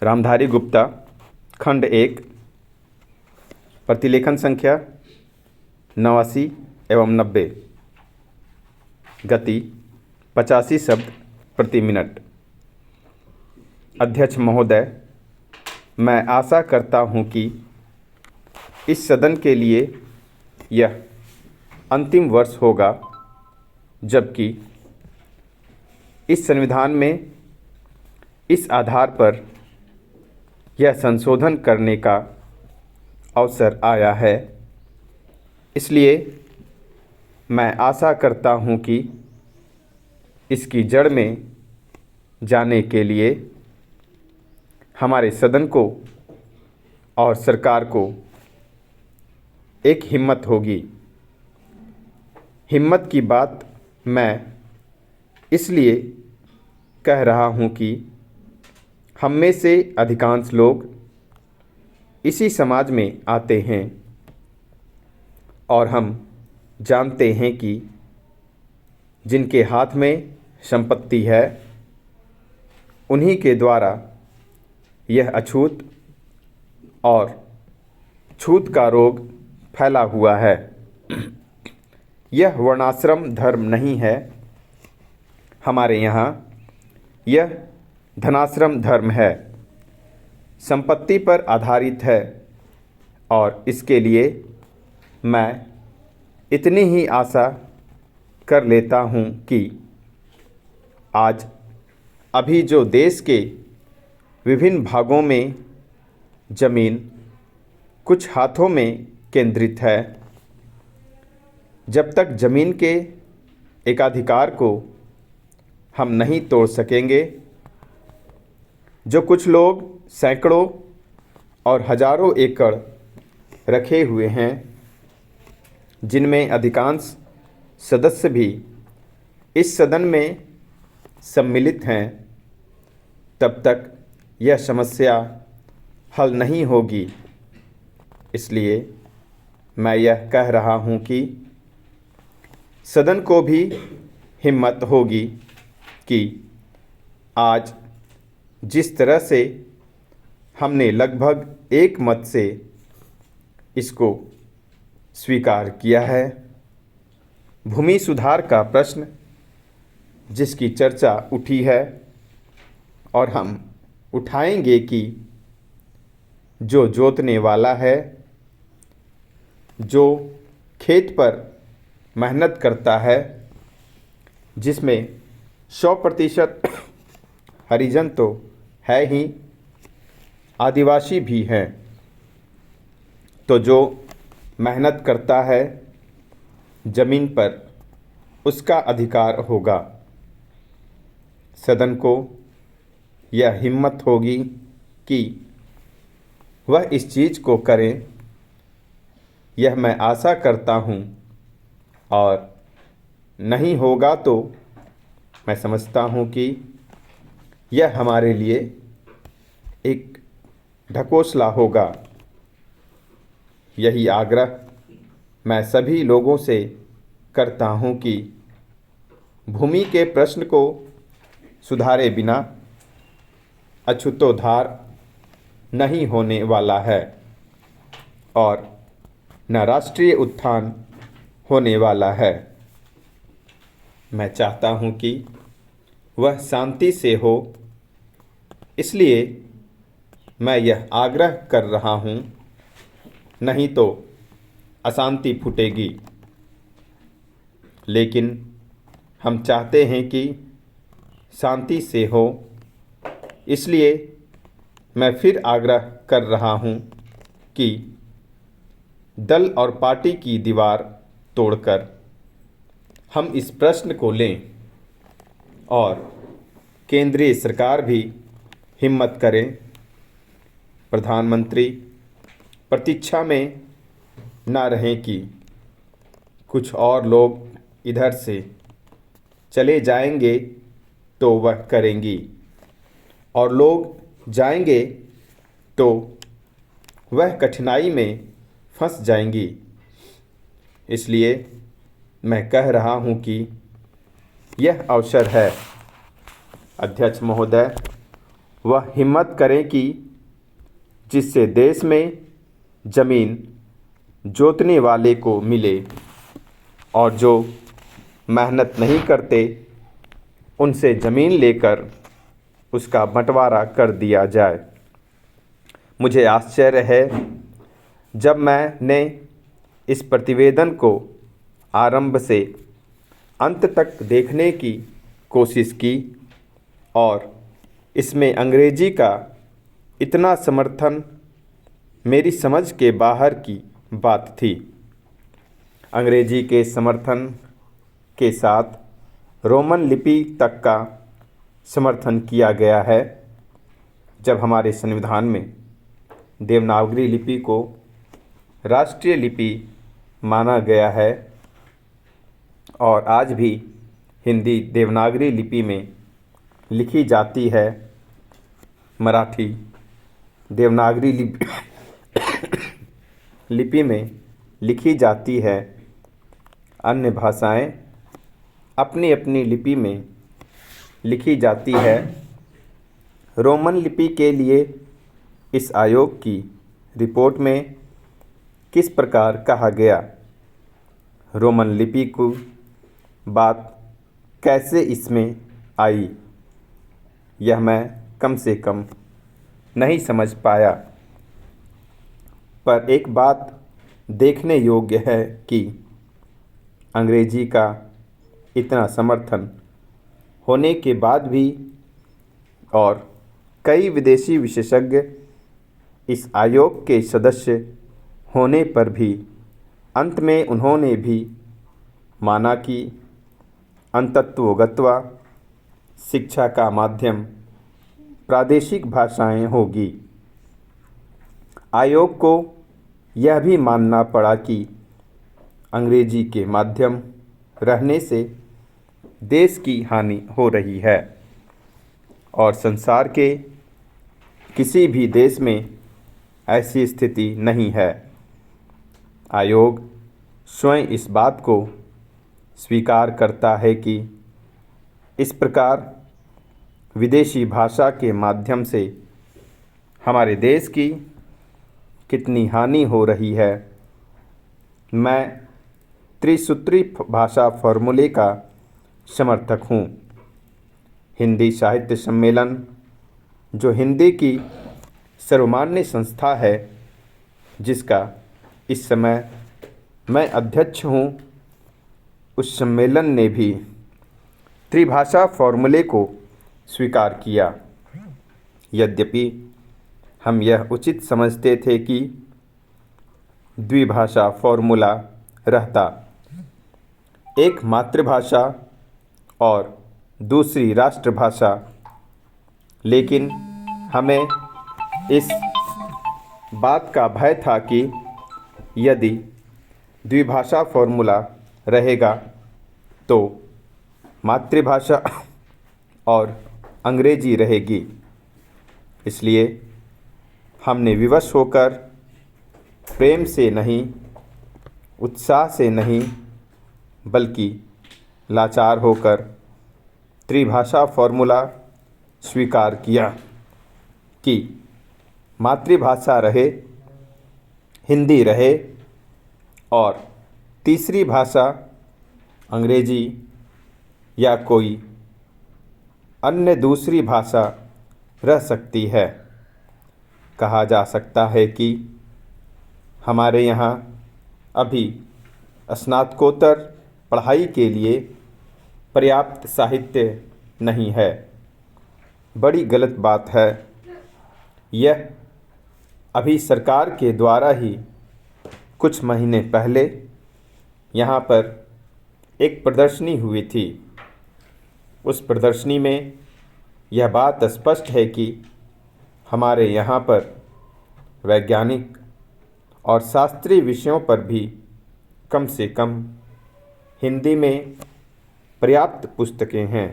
रामधारी गुप्ता, खंड 1, प्रतिलेखन संख्या 89 एवं 90, गति 85 शब्द प्रति मिनट। अध्यक्ष महोदय, मैं आशा करता हूं कि इस सदन के लिए यह अंतिम वर्ष होगा जबकि इस संविधान में इस आधार पर यह संशोधन करने का अवसर आया है। इसलिए मैं आशा करता हूं कि इसकी जड़ में जाने के लिए हमारे सदन को और सरकार को एक हिम्मत होगी। हिम्मत की बात मैं इसलिए कह रहा हूं कि हम में से अधिकांश लोग इसी समाज में आते हैं और हम जानते हैं कि जिनके हाथ में संपत्ति है उन्हीं के द्वारा यह अछूत और छूत का रोग फैला हुआ है। यह वर्णाश्रम धर्म नहीं है। हमारे यहाँ यह धनाश्रम धर्म है, संपत्ति पर आधारित है और इसके लिए मैं इतनी ही आशा कर लेता हूँ कि आज अभी जो देश के विभिन्न भागों में ज़मीन कुछ हाथों में केंद्रित है, जब तक ज़मीन के एकाधिकार को हम नहीं तोड़ सकेंगे, जो कुछ लोग सैकड़ों और हजारों एकड़ रखे हुए हैं, जिनमें अधिकांश सदस्य भी इस सदन में सम्मिलित हैं, तब तक यह समस्या हल नहीं होगी। इसलिए मैं यह कह रहा हूँ कि सदन को भी हिम्मत होगी कि आज जिस तरह से हमने लगभग एक मत से इसको स्वीकार किया है, भूमि सुधार का प्रश्न जिसकी चर्चा उठी है और हम उठाएंगे कि जो जोतने वाला है, जो खेत पर मेहनत करता है, जिसमें 100% हरिजन तो है ही, आदिवासी भी हैं, तो जो मेहनत करता है ज़मीन पर उसका अधिकार होगा। सदन को यह हिम्मत होगी कि वह इस चीज़ को करें, यह मैं आशा करता हूँ, और नहीं होगा तो मैं समझता हूँ कि यह हमारे लिए एक ढकोसला होगा। यही आग्रह मैं सभी लोगों से करता हूँ कि भूमि के प्रश्न को सुधारे बिना अछूतोद्धार नहीं होने वाला है और न राष्ट्रीय उत्थान होने वाला है। मैं चाहता हूँ कि वह शांति से हो, इसलिए मैं यह आग्रह कर रहा हूँ, नहीं तो अशांति फूटेगी। लेकिन हम चाहते हैं कि शांति से हो, इसलिए मैं फिर आग्रह कर रहा हूँ कि दल और पार्टी की दीवार तोड़कर हम इस प्रश्न को लें और केंद्रीय सरकार भी हिम्मत करें। प्रधानमंत्री प्रतीक्षा में ना रहें कि कुछ और लोग इधर से चले जाएंगे तो वह करेंगी, और लोग जाएंगे तो वह कठिनाई में फंस जाएंगी। इसलिए मैं कह रहा हूँ कि यह अवसर है। अध्यक्ष महोदय, वह हिम्मत करें कि जिससे देश में ज़मीन जोतने वाले को मिले और जो मेहनत नहीं करते उनसे ज़मीन लेकर उसका बंटवारा कर दिया जाए। मुझे आश्चर्य है जब मैंने इस प्रतिवेदन को आरंभ से अंत तक देखने की कोशिश की और इसमें अंग्रेजी का इतना समर्थन मेरी समझ के बाहर की बात थी। अंग्रेजी के समर्थन के साथ रोमन लिपि तक का समर्थन किया गया है। जब हमारे संविधान में देवनागरी लिपि को राष्ट्रीय लिपि माना गया है और आज भी हिंदी देवनागरी लिपि में लिखी जाती है, मराठी देवनागरी लिपि में लिखी जाती है, अन्य भाषाएं अपनी अपनी लिपि में लिखी जाती है। रोमन लिपि के लिए इस आयोग की रिपोर्ट में किस प्रकार कहा गया, रोमन लिपि को बात कैसे इसमें आई, यह मैं कम से कम नहीं समझ पाया। पर एक बात देखने योग्य है कि अंग्रेजी का इतना समर्थन होने के बाद भी और कई विदेशी विशेषज्ञ इस आयोग के सदस्य होने पर भी अंत में उन्होंने भी माना कि अंतत्वगत्वा शिक्षा का माध्यम प्रादेशिक भाषाएं होगी। आयोग को यह भी मानना पड़ा कि अंग्रेजी के माध्यम रहने से देश की हानि हो रही है और संसार के किसी भी देश में ऐसी स्थिति नहीं है। आयोग स्वयं इस बात को स्वीकार करता है कि इस प्रकार विदेशी भाषा के माध्यम से हमारे देश की कितनी हानि हो रही है। मैं त्रिसूत्री भाषा फॉर्मूले का समर्थक हूँ। हिंदी साहित्य सम्मेलन, जो हिंदी की सर्वमान्य संस्था है जिसका इस समय मैं अध्यक्ष हूँ, उस सम्मेलन ने भी त्रिभाषा फॉर्मूले को स्वीकार किया। यद्यपि हम यह उचित समझते थे कि द्विभाषा फॉर्मूला रहता, एक मातृभाषा और दूसरी राष्ट्रभाषा, लेकिन हमें इस बात का भय था कि यदि द्विभाषा फॉर्मूला रहेगा तो मातृभाषा और अंग्रेजी रहेगी। इसलिए हमने विवश होकर प्रेम से नहीं, उत्साह से नहीं, बल्कि लाचार होकर त्रिभाषा फॉर्मूला स्वीकार किया कि मातृभाषा रहे, हिंदी रहे और तीसरी भाषा अंग्रेजी या कोई अन्य दूसरी भाषा रह सकती है। कहा जा सकता है कि हमारे यहाँ अभी स्नातकोत्तर पढ़ाई के लिए पर्याप्त साहित्य नहीं है। बड़ी गलत बात है। यह अभी सरकार के द्वारा ही कुछ महीने पहले यहाँ पर एक प्रदर्शनी हुई थी। उस प्रदर्शनी में यह बात स्पष्ट है कि हमारे यहाँ पर वैज्ञानिक और शास्त्रीय विषयों पर भी कम से कम हिंदी में पर्याप्त पुस्तकें हैं।